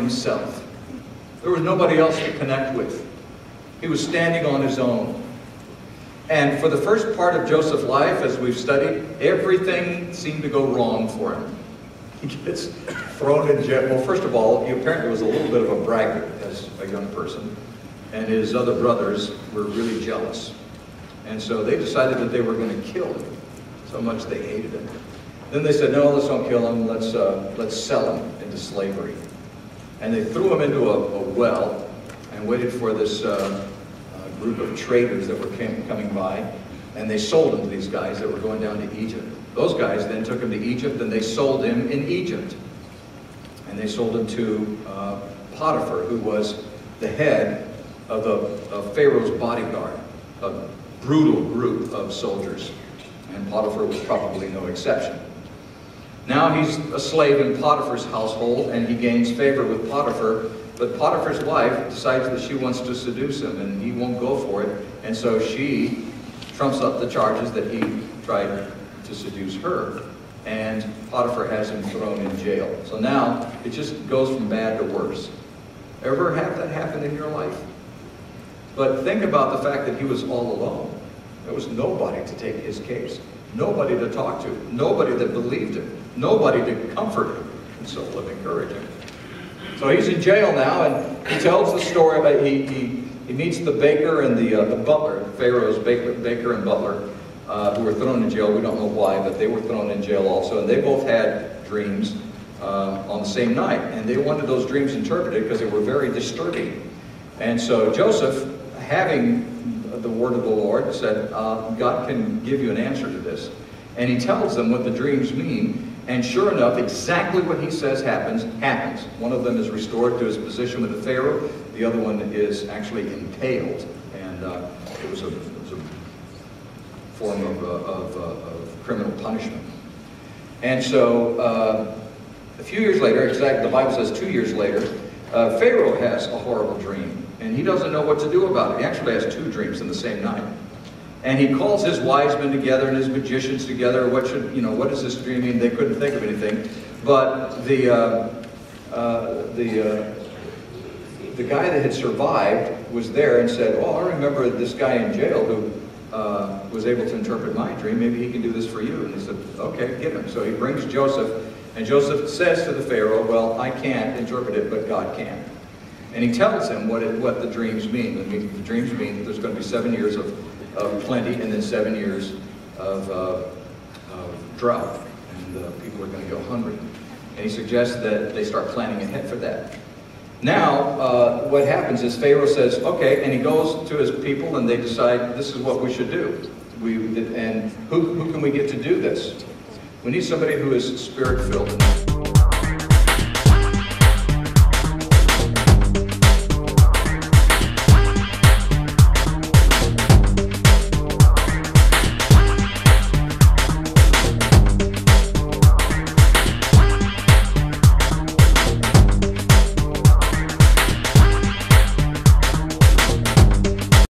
himself. There was nobody else to connect with. He was standing on his own. And for the first part of Joseph's life, as we've studied, everything seemed to go wrong for him. He gets thrown in jail. Well, first of all, he apparently was a little bit of a braggart as a young person. And his other brothers were really jealous. And so they decided that they were going to kill him. So much they hated him. Then they said, no, let's don't kill him. Let's sell him into slavery. And they threw him into a well and waited for this group of traders that were coming by. And they sold him to these guys that were going down to Egypt. Those guys then took him to Egypt, and they sold him in Egypt. And they sold him to Potiphar, who was the head of Pharaoh's bodyguard, a brutal group of soldiers. And Potiphar was probably no exception. Now he's a slave in Potiphar's household, and he gains favor with Potiphar, but Potiphar's wife decides that she wants to seduce him, and he won't go for it, and so she trumps up the charges that he tried to seduce her, and Potiphar has him thrown in jail. So now it just goes from bad to worse. Ever have that happen in your life? But think about the fact that he was all alone. There was nobody to take his case, nobody to talk to, nobody that believed him, nobody to comfort him, and so to encourage him. So he's in jail now, and he tells the story about he meets the baker and the butler, Pharaoh's baker and butler, who were thrown in jail. We don't know why, but they were thrown in jail also, and they both had dreams on the same night, and they wanted those dreams interpreted because they were very disturbing. And so Joseph, having the word of the Lord, said, God can give you an answer to this. And he tells them what the dreams mean, and sure enough, exactly what he says happens. One of them is restored to his position with the Pharaoh. The other one is actually impaled, and it was a form of criminal punishment. And so a few years later, exactly, the Bible says 2 years later, Pharaoh has a horrible dream, and he doesn't know what to do about it. He actually has 2 dreams in the same night. And he calls his wise men together and his magicians together. What does this dream mean? They couldn't think of anything. But the guy that had survived was there and said, oh, I remember this guy in jail who was able to interpret my dream. Maybe he can do this for you. And he said, okay, get him. So he brings Joseph, and Joseph says to the Pharaoh, well, I can't interpret it, but God can. And he tells him what the dreams mean. The dreams mean that there's going to be 7 years of plenty, and then 7 years of drought, and people are going to go hungry. And he suggests that they start planning ahead for that. Now, what happens is Pharaoh says, okay, and he goes to his people, and they decide this is what we should do. And who can we get to do this? We need somebody who is spirit-filled.